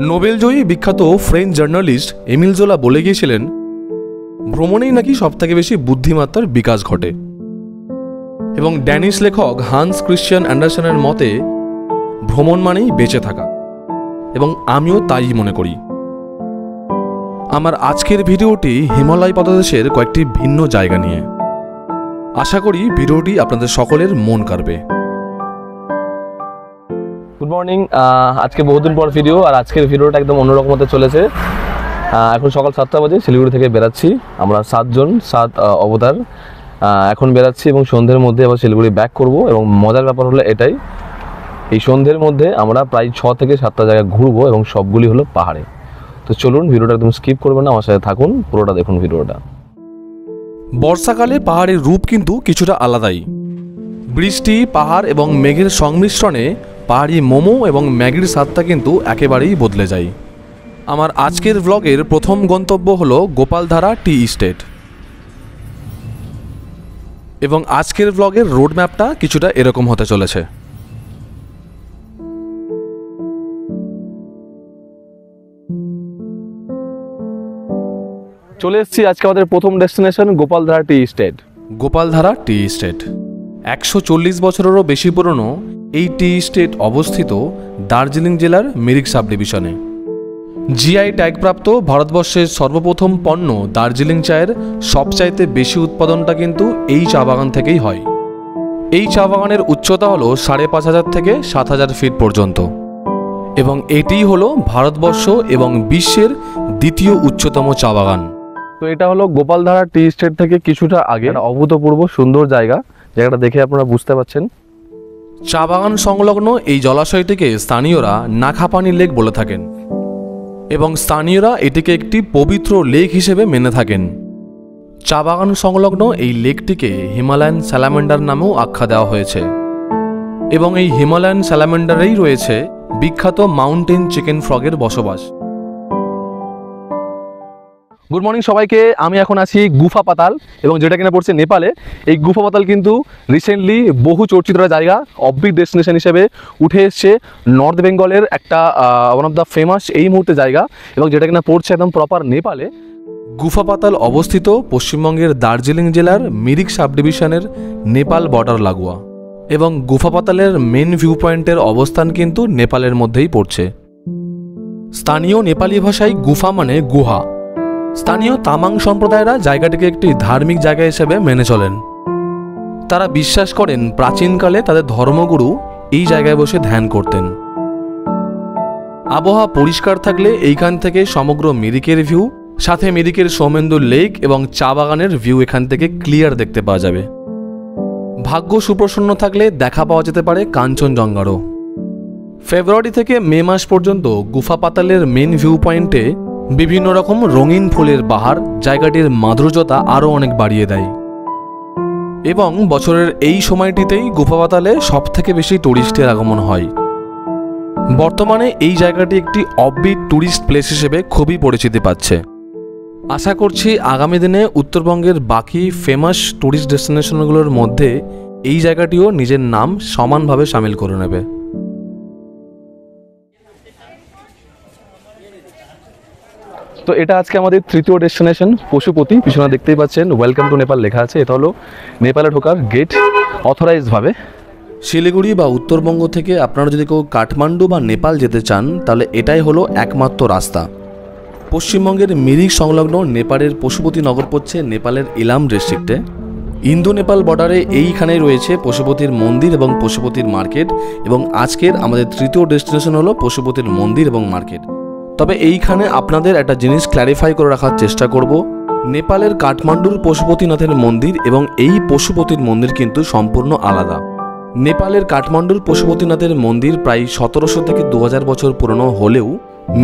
নোবেলজয়ী বিখ্যাত French journalist Emil জোলা বলে গিয়েছিলেন, ভ্রমণেই নাকি সবথেকে বেশি বুদ্ধিমত্তার বিকাশ ঘটে। এবং ড্যানিশ লেখক হান্স ক্রিশ্চিয়ান অ্যান্ডারসনের মতে ভ্রমণ মানেই বেঁচে থাকা, এবং আমিও তাই মনে করি। আমার আজকের ভিডিওটি হিমালয় পদদেশের কয়েকটি ভিন্ন জায়গা নিয়ে। আশা করি ভিডিওটি আপনাদের সকলের মন কাড়বে। Good morning. আজকে বহুদিন পর ভিডিও, আর আজকের ভিডিওটা একদম অন্যরকম হতে চলেছে। এখন সকাল 7টা বাজে, শিলিগুড়ি থেকে বেরাচ্ছি আমরা 7 অবতার। এখন বেরাচ্ছি এবং সন্ধ্যের মধ্যে আবার শিলিগুড়ি ব্যাক করব। এবং মজার ব্যাপার হলো এটাই, এই সন্ধ্যের মধ্যে আমরা প্রায় 6 থেকে 7টা জায়গায় ঘুরবো এবং সবগুলি হলো পাহাড়ে। তো চলুন, ভিডিওটা একদম স্কিপ করবেন না, আমার সাথে থাকুন, পুরোটা দেখুন ভিডিওটা। বর্ষাকালে পাহাড়ের রূপ কিন্তু কিছুটা আলাদাই। বৃষ্টি, পাহাড় এবং মেঘের সংমিশ্রণে পাহাড়ি মোমো এবং ম্যাগির স্বাদটা কিন্তু একেবারেই বদলে যায়। আমার আজকের ব্লগের প্রথম গন্তব্য হলো গোপালধারা টি এস্টেট। এবং আজকের ব্লগের রোড ম্যাপটা কিছুটা এরকম হতে চলেছে। চলে এসেছি আজকে আমাদের প্রথম destination Gopaldhara tea estate. Gopaldhara tea estate 140 বছরেরও বেশি পুরনো এই টি এস্টেট অবস্থিত দার্জিলিং জেলার মিরিক সাব ডিভিশনে। জিআই ট্যাগপ্রাপ্ত ভারতবর্ষের সর্বপ্রথম পণ্য দার্জিলিং চায়ের সবচাইতে বেশি উৎপাদনটা কিন্তু এই চা বাগান থেকেই হয়। এই চা বাগানের উচ্চতা হলো 5,500 থেকে 7,000 ফিট পর্যন্ত, এবং এটিই হলো ভারতবর্ষ এবং বিশ্বের দ্বিতীয় উচ্চতম চা বাগান। তো এটা হলো গোপালধারা টি এস্টেট থেকে কিছুটা আগে, অভূতপূর্ব সুন্দর জায়গা। জায়গাটা দেখে আপনারা বুঝতে পারছেন। চা বাগান সংলগ্ন এই জলাশয়টিকে স্থানীয়রা নাখাপানি লেক বলে থাকেন, এবং স্থানীয়রা এটিকে একটি পবিত্র লেক হিসেবে মেনে থাকেন। চা বাগান সংলগ্ন এই লেকটিকে হিমালয়ান স্যালামেন্ডার নামেও আখ্যা দেওয়া হয়েছে, এবং এই হিমালয়ান স্যালামেন্ডারেই রয়েছে বিখ্যাত মাউন্টেন চিকেন ফ্রগের বসবাস। গুড মর্নিং সবাইকে। আমি এখন আছি গুফা পাতাল, এবং যেটা কিনা পড়ছে নেপালে। এই গুফা পাতাল কিন্তু রিসেন্টলি বহু চর্চিত জায়গা, অফবিট ডেস্টিনেশন হিসেবে উঠে এসছে নর্থ বেঙ্গলের একটা ওয়ান অফ দ্য ফেমাস এই মুহূর্তে জায়গা, এবং যেটা কিনা পড়ছে একদম প্রপার নেপালে। গুফা পাতাল অবস্থিত পশ্চিমবঙ্গের দার্জিলিং জেলার মিরিক সাব ডিভিশনের নেপাল বর্ডার লাগোয়া, এবং গুফা পাতালের মেন ভিউ পয়েন্টের অবস্থান কিন্তু নেপালের মধ্যেই পড়ছে। স্থানীয় নেপালি ভাষায় গুফা মানে গুহা। স্থানীয় তামাং সম্প্রদায়েরা জায়গাটিকে একটি ধার্মিক জায়গা হিসেবে মেনে চলেন। তারা বিশ্বাস করেন প্রাচীনকালে তাদের ধর্মগুরু এই জায়গায় বসে ধ্যান করতেন। আবহাওয়া পরিষ্কার থাকলে এইখান থেকে সমগ্র মিরিকের ভিউ, সাথে মিরিকের সৌমেন্দু লেক এবং চা বাগানের ভিউ এখান থেকে ক্লিয়ার দেখতে পাওয়া যাবে। ভাগ্য সুপ্রসন্ন থাকলে দেখা পাওয়া যেতে পারে কাঞ্চনজঙ্ঘারও। ফেব্রুয়ারি থেকে মে মাস পর্যন্ত গুফা পাতালের মেন ভিউ পয়েন্টে বিভিন্ন রকম রঙিন ফুলের বাহার জায়গাটির মাধুর্যতা আরও অনেক বাড়িয়ে দেয়। এবং বছরের এই সময়টিতেই গুফা পাতালে সবথেকে বেশি টুরিস্টের আগমন হয়। বর্তমানে এই জায়গাটি একটি অফবিট ট্যুরিস্ট প্লেস হিসেবে খুবই পরিচিতি পাচ্ছে। আশা করছি আগামী দিনে উত্তরবঙ্গের বাকি ফেমাস ট্যুরিস্ট ডেস্টিনেশনগুলোর মধ্যে এই জায়গাটিও নিজের নাম সমানভাবে সামিল করে নেবে। তো এটা আজকে আমাদের তৃতীয় ডেস্টিনেশন পশুপতি। পিছনে দেখতেই পাচ্ছেন ওয়েলকাম টু নেপাল লেখা আছে। এটা হলো নেপালে ঢোকার গেট, অথরাইজডভাবে। শিলিগুড়ি বা উত্তরবঙ্গ থেকে আপনারা যদি কেউ কাঠমান্ডু বা নেপাল যেতে চান, তাহলে এটাই হলো একমাত্র রাস্তা। পশ্চিমবঙ্গের মিরিক সংলগ্ন নেপালের পশুপতি নগর পড়ছে নেপালের ইলাম ডিস্ট্রিক্টে। ইন্দো নেপাল বর্ডারে এইখানেই রয়েছে পশুপতির মন্দির এবং পশুপতির মার্কেট, এবং আজকের আমাদের তৃতীয় ডেস্টিনেশন হলো পশুপতির মন্দির এবং মার্কেট। তবে এইখানে আপনাদের একটা জিনিস ক্ল্যারিফাই করে রাখার চেষ্টা করব, নেপালের কাঠমান্ডুর পশুপতিনাথের মন্দির এবং এই পশুপতির মন্দির কিন্তু সম্পূর্ণ আলাদা। নেপালের কাঠমান্ডুর পশুপতিনাথের মন্দির প্রায় 1700 থেকে 2000 বছর পুরনো হলেও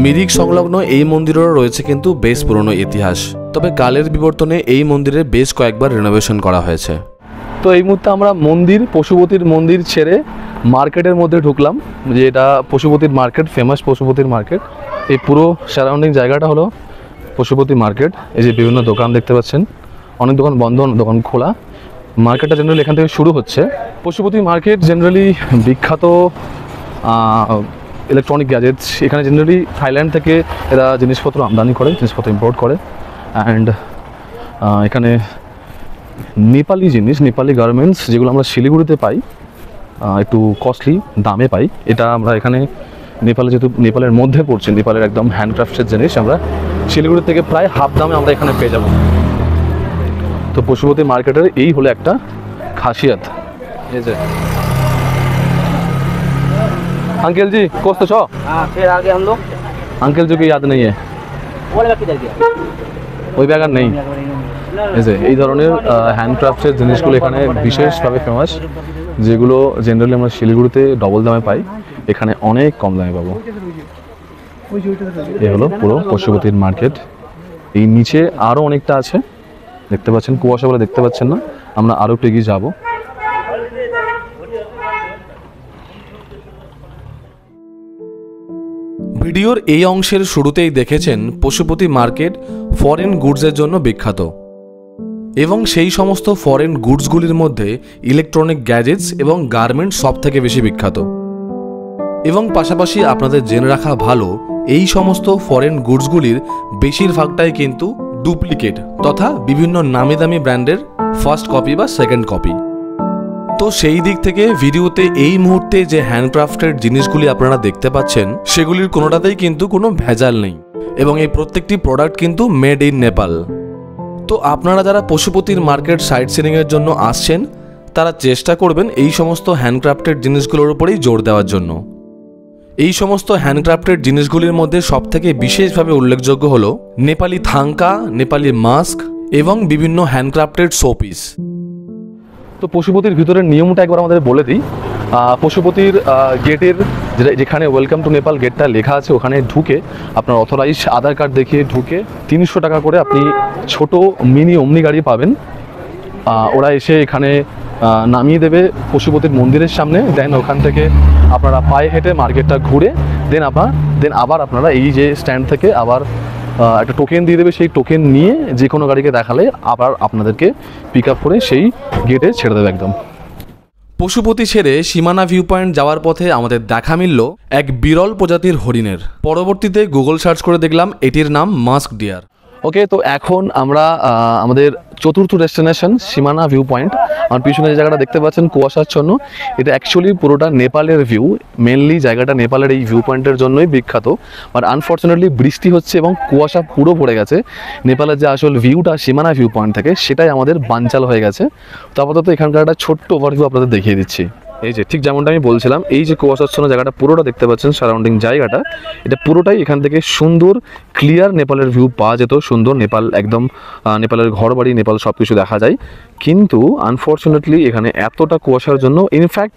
মিরিক সংলগ্ন এই মন্দিরেরও রয়েছে কিন্তু বেশ পুরনো ইতিহাস। তবে কালের বিবর্তনে এই মন্দিরে বেশ কয়েকবার রিনোভেশন করা হয়েছে। তো এই মুহূর্তে আমরা পশুপতির মন্দির ছেড়ে মার্কেটের মধ্যে ঢুকলাম, যে এটা পশুপতির মার্কেট, ফেমাস পশুপতির মার্কেট। এই পুরো সারাউন্ডিং জায়গাটা হলো পশুপতি মার্কেট। এই যে বিভিন্ন দোকান দেখতে পাচ্ছেন, অনেক দোকান বন্ধ, অনেক দোকান খোলা। মার্কেটটা জেনারেলি এখান থেকে শুরু হচ্ছে। পশুপতি মার্কেট জেনারেলি বিখ্যাত ইলেকট্রনিক গ্যাজেটস। এখানে জেনারেলি থাইল্যান্ড থেকে এরা জিনিসপত্র আমদানি করে, জিনিসপত্র ইম্পোর্ট করে। অ্যান্ড এখানে নেপালি জিনিস, নেপালি গার্মেন্টস যেগুলো আমরা শিলিগুড়িতে পাই একটু কস্টলি দামে পাই, এটা আমরা এখানে নেপালে, যেহেতু নেপালের মধ্যে পড়ছে, নেপালের একদম হ্যান্ডক্রাফটের জিনিস আমরা শিলিগুড়ি থেকে প্রায় হাফ দামে আমরা এখানে পেয়ে যাব। তো পশুপতি মার্কেটের এই হলো একটা खासियत। ये जे अंकल जी कोस्ट छो। हाँ, फिर आगे हम लोग अंकल जी को याद नहीं है, वो वाला किधर गया? ওই ব্যাগার নেই। এই যে এই ধরনের হ্যান্ডক্রাফটের জিনিসগুলো এখানে বিশেষভাবে ফেমাস, যেগুলো জেনারেলি আমরা শিলিগুড়িতে ডবল দামে পাই, এখানে অনেক কম দামে পাবো। এই হলো পুরো পশুপতির মার্কেট। এই নিচে আরও অনেকটা আছে, দেখতে পাচ্ছেন, কুয়াশা বলে দেখতে পাচ্ছেন না, আমরা আরও একটু এগিয়ে যাবো। ভিডিওর এই অংশের শুরুতেই দেখেছেন পশুপতি মার্কেট ফরেন গুডসের জন্য বিখ্যাত, এবং সেই সমস্ত ফরেন গুডসগুলির মধ্যে ইলেকট্রনিক গ্যাজেটস এবং গার্মেন্টস সব থেকে বেশি বিখ্যাত। এবং পাশাপাশি আপনাদের জেনে রাখা ভালো, এই সমস্ত ফরেন গুডসগুলির বেশিরভাগটাই কিন্তু ডুপ্লিকেট তথা বিভিন্ন নামি দামি ব্র্যান্ডের ফার্স্ট কপি বা সেকেন্ড কপি। তো সেই দিক থেকে ভিডিওতে এই মুহূর্তে যে হ্যান্ডক্রাফটের জিনিসগুলি আপনারা দেখতে পাচ্ছেন, সেগুলির কোনোটাতেই কিন্তু কোনো ভেজাল নেই, এবং এই প্রত্যেকটি প্রোডাক্ট কিন্তু মেড ইন নেপাল। তো আপনারা যারা পশুপতির মার্কেট সাইট সিনিংয়ের জন্য আসছেন, তারা চেষ্টা করবেন এই সমস্ত হ্যান্ডক্রাফটেড জিনিসগুলোর উপরেই জোর দেওয়ার জন্য। এই সমস্ত হ্যান্ডক্রাফটেড জিনিসগুলির মধ্যে সবথেকে বিশেষভাবে উল্লেখযোগ্য হল নেপালি থাঙ্কা, নেপালি মাস্ক এবং বিভিন্ন হ্যান্ডক্রাফটেড শোপিস। তো পশুপতির ভিতরের নিয়মটা একবার আমাদের বলে দিই। পশুপতির গেটের যেখানে ওয়েলকাম টু নেপাল গেটটা লেখা আছে, ওখানে ঢুকে আপনার অথরাইজ আধার কার্ড দেখিয়ে ঢুকে 300 টাকা করে আপনি ছোট মিনি ওমনি গাড়ি পাবেন। ওরা এসে এখানে নামিয়ে দেবে পশুপতির মন্দিরের সামনে। দেন ওখান থেকে আপনারা পায়ে হেঁটে মার্কেটটা ঘুরে দেন আবার আপনারা এই যে স্ট্যান্ড থেকে আবার একটা টোকেন দিয়ে দেবে, সেই টোকেন নিয়ে যে কোনো গাড়িকে দেখালে আবার আপনাদেরকে পিক আপ করে সেই গেটে ছেড়ে দেবে একদম। পশুপতি ছেড়ে সীমানা ভিউ পয়েন্ট যাওয়ার পথে আমাদের দেখা মিলল এক বিরল প্রজাতির হরিণের। পরবর্তীতে গুগল সার্চ করে দেখলাম এটির নাম মাস্ক ডিয়ার। ওকে, তো এখন আমরা আমাদের চতুর্থ ডেস্টিনেশন সীমানা ভিউ পয়েন্ট। আমার পিছনে যে জায়গাটা দেখতে পাচ্ছেন কুয়াশাচ্ছন্ন, এটা অ্যাকচুয়ালি পুরোটা নেপালের ভিউ। মেনলি জায়গাটা নেপালের এই ভিউ পয়েন্টের জন্যই বিখ্যাত, বাট আনফর্চুনেটলি বৃষ্টি হচ্ছে এবং কুয়াশা পুরো পড়ে গেছে। নেপালের যে আসল ভিউটা সীমানা ভিউ পয়েন্ট থেকে, সেটাই আমাদের বানচাল হয়ে গেছে। তো আপাতত এখানকার একটা ছোট্ট ওভারভিউ আপনাদের দেখিয়ে দিচ্ছি। এই যে ঠিক যেমনটা আমি বলছিলাম, এই যে কুয়াশাচ্ছন্ন জায়গাটা পুরোটা দেখতে পাচ্ছেন, সারাউন্ডিং জায়গাটা, এটা পুরোটাই এখান থেকে সুন্দর ক্লিয়ার নেপালের ভিউ পাওয়া যেত। সুন্দর নেপাল, একদম নেপালের ঘর বাড়ি, নেপাল সব কিছু দেখা যায়। কিন্তু আনফর্চুনেটলি এখানে এতটা কুয়াশার জন্য, ইনফ্যাক্ট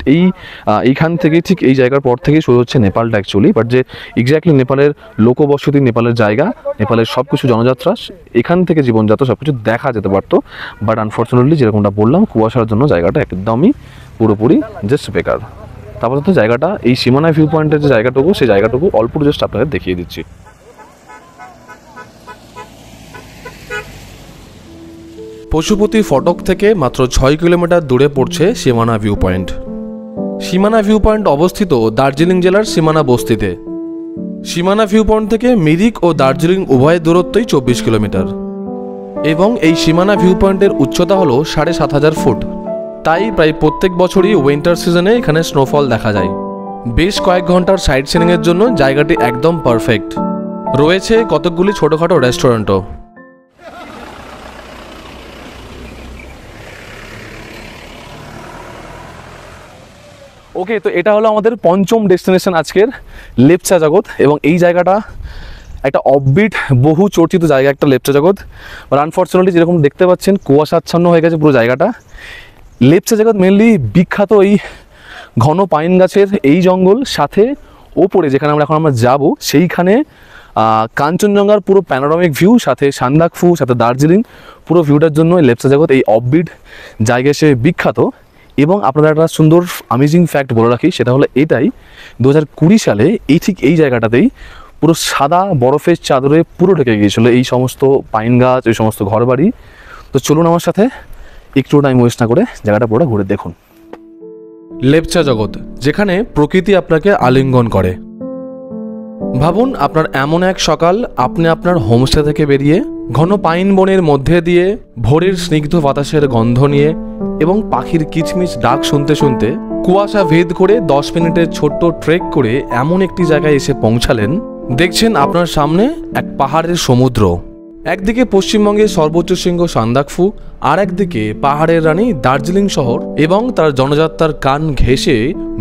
এইখান থেকে ঠিক এই জায়গার পর থেকেই শুরু হচ্ছে নেপালটা অ্যাকচুয়ালি, বাট যে এক্স্যাক্টলি নেপালের লোকবসতি, নেপালের জায়গা, নেপালের সব কিছু জনযাত্রা, এখান থেকে জীবনযাত্রা সব কিছু দেখা যেতে পারতো। বাট আনফর্চুনেটলি যেরকমটা বললাম, কুয়াশার জন্য জায়গাটা একদমই পুরোপুরি জাস্ট বেকার। তারপরে তো জায়গাটা, এই সীমানা ভিউ পয়েন্টের যে জায়গাটুকু, সেই জায়গাটুকু অল্প জাস্ট আপনাদের দেখিয়ে দিচ্ছি। পশুপতি ফটক থেকে মাত্র 6 কিলোমিটার দূরে পড়ছে সীমানা ভিউ পয়েন্ট। সীমানা ভিউ পয়েন্ট অবস্থিত দার্জিলিং জেলার সীমানা বস্তিতে। সীমানা ভিউ পয়েন্ট থেকে মিরিক ও দার্জিলিং উভয়ের দূরত্বই 24 কিলোমিটার, এবং এই সীমানা ভিউ পয়েন্টের উচ্চতা হলো 7500 ফুট। তাই প্রায় প্রত্যেক বছরই উইন্টার সিজনে এখানে স্নোফল দেখা যায়। বেশ কয়েক ঘন্টার সাইট সিনিংয়ের জন্য জায়গাটি একদম পারফেক্ট। রয়েছে কতকগুলি ছোটোখাটো রেস্টুরেন্টও। ওকে, তো এটা হলো আমাদের পঞ্চম ডেস্টিনেশন আজকের, লেপচা জগৎ। এবং এই জায়গাটা একটা অফবিট, বহু চর্চিত জায়গা, একটা লেপচা জগৎ। আর আনফর্চুনেটলি যেরকম দেখতে পাচ্ছেন কুয়াশাচ্ছন্ন হয়ে গেছে পুরো জায়গাটা। লেপচা জগৎ মেনলি বিখ্যাত এই ঘন পাইন গাছের এই জঙ্গল, সাথে ওপরে যেখানে আমরা যাব সেইখানে কাঞ্চনজঙ্ঘার পুরো প্যানোরামিক ভিউ, সাথে সান্দাকফু, সাথে দার্জিলিং, পুরো ভিউটার জন্য এই লেপচা জগৎ এই অফবিট জায়গায় সে বিখ্যাত। এবং আপনাদের একটা সুন্দর অ্যামেজিং ফ্যাক্ট বলে রাখি, সেটা হলো এটাই, 2020 সালে ঠিক এই জায়গাটাতেই পুরো সাদা বরফের চাদরে পুরো ঢেকে গিয়েছিল এই সমস্ত পাইন গাছ, এই সমস্ত ঘরবাড়ি। তো চলুন আমার সাথে, একটু টাইম ওয়েস্ট না করে জায়গাটা পুরো ঘুরে দেখুন। লেপচা জগৎ, যেখানে প্রকৃতি আপনাকে আলিঙ্গন করে। ভাবুন আপনার এমন এক সকাল, আপনি আপনার হোমস্টে থেকে বেরিয়ে ঘন পাইন বনের মধ্যে দিয়ে ভোরের স্নিগ্ধ বাতাসের গন্ধ নিয়ে এবং পাখির কিচমিচ ডাক শুনতে শুনতে কুয়াশা ভেদ করে 10 মিনিটের ছোট্ট ট্রেক করে এমন একটি জায়গায় এসে পৌঁছালেন। দেখছেন আপনার সামনে এক পাহাড়ের সমুদ্র। একদিকে পশ্চিমবঙ্গের সর্বোচ্চ শৃঙ্গ সান্দাকফু, আর একদিকে পাহাড়ের রানী দার্জিলিং শহর এবং তার জনযাত্রার কান ঘেঁষে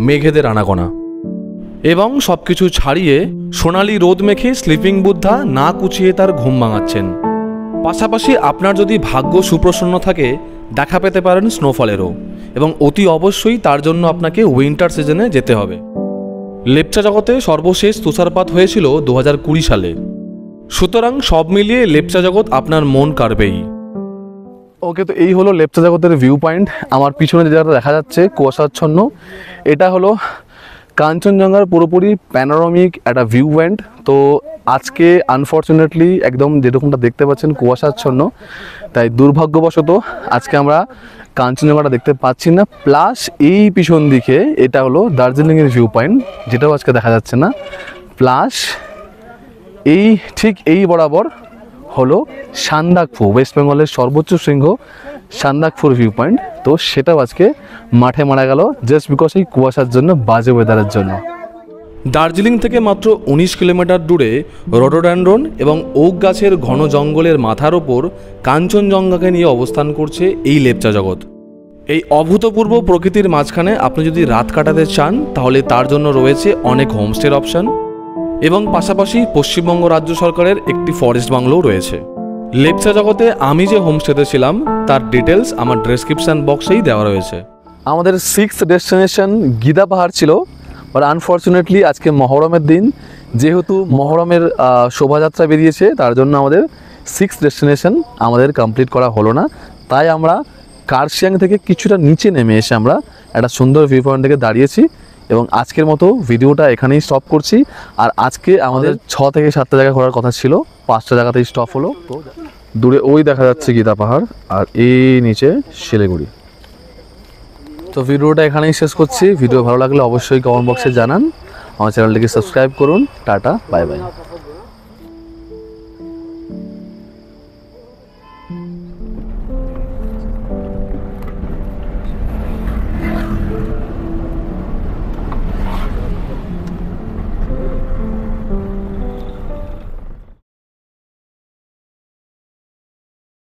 মেঘেদের আনাগোনা। এবং সবকিছু ছাড়িয়ে সোনালি রোদ মেখে স্লিপিং বুদ্ধা না কুচিয়ে তার ঘুম ভাঙাচ্ছেন। পাশাপাশি আপনার যদি ভাগ্য সুপ্রসন্ন থাকে, দেখা পেতে পারেন স্নোফলেরও, এবং অতি অবশ্যই তার জন্য আপনাকে উইন্টার সিজনে যেতে হবে। লেপচা জগতে সর্বশেষ তুষারপাত হয়েছিল 2020 সালে। সুতরাং সব মিলিয়ে লেপচা জগৎ আপনার মন কাড়বেই। ওকে, তো এই হলো লেপচা জগতের ভিউ পয়েন্ট। আমার পিছনে যে জায়গাটা দেখা যাচ্ছে কুয়াশাচ্ছন্ন, এটা হলো কাঞ্চনজঙ্ঘার পুরোপুরি প্যানোরামিক একটা ভিউ পয়েন্ট। তো আজকে আনফর্চুনেটলি একদম যেরকমটা দেখতে পাচ্ছেন কুয়াশাচ্ছন্ন, তাই দুর্ভাগ্যবশত আজকে আমরা কাঞ্চনজঙ্ঘাটা দেখতে পাচ্ছি না। প্লাস এই পিছন দিকে এটা হলো দার্জিলিংয়ের ভিউ পয়েন্ট, যেটাও আজকে দেখা যাচ্ছে না। প্লাস এই ঠিক এই বরাবর হলো সান্দাকফু, ওয়েস্ট বেঙ্গলের সর্বোচ্চ শৃঙ্গ সান্দাকফুর ভিউ পয়েন্ট। তো সেটাও আজকে মাঠে মারা গেল জাস্ট বিকজ এই কুয়াশার জন্য, বাজে ওয়েদারের জন্য। দার্জিলিং থেকে মাত্র 19 কিলোমিটার দূরে রডোড্যান্ড্রন এবং ওক গাছের ঘন জঙ্গলের মাথার ওপর কাঞ্চনজঙ্ঘাকে নিয়ে অবস্থান করছে এই লেপচা জগৎ। এই অভূতপূর্ব প্রকৃতির মাঝখানে আপনি যদি রাত কাটাতে চান, তাহলে তার জন্য রয়েছে অনেক হোমস্টের অপশান, এবং পাশাপাশি পশ্চিমবঙ্গ রাজ্য সরকারের একটি ফরেস্ট বাংলোও রয়েছে। লেপচা জগতে আমি যে হোমস্টেতে ছিলাম তার ডিটেলস আমার ডেসক্রিপশন বক্সেই দেওয়া রয়েছে। আমাদের 6th ডেস্টিনেশন গিদা পাহাড় ছিল, বাট আনফর্চুনেটলি আজকে মহরমের দিন, যেহেতু মহরমের শোভাযাত্রা বেরিয়েছে, তার জন্য আমাদের 6th ডেস্টিনেশন আমাদের কমপ্লিট করা হলো না। তাই আমরা কার্শিয়াং থেকে কিছুটা নিচে নেমে এসে আমরা একটা সুন্দর ভিউ পয়েন্ট থেকে দাঁড়িয়েছি, এবং আজকের মতো ভিডিওটা এখানেই স্টপ করছি। আর আজকে আমাদের 6 থেকে 7টা জায়গা ঘোরার কথা ছিল, 5টা জায়গাতেই স্টপ হলো। তো দূরে ওই দেখা যাচ্ছে গীতা পাহাড়, আর এই নিচে শিলিগুড়ি। তো ভিডিওটা এখানেই শেষ করছি। ভিডিও ভালো লাগলে অবশ্যই কমেন্ট বক্সে জানান, আমার চ্যানেলটিকে সাবস্ক্রাইব করুন। Tata, bye bye.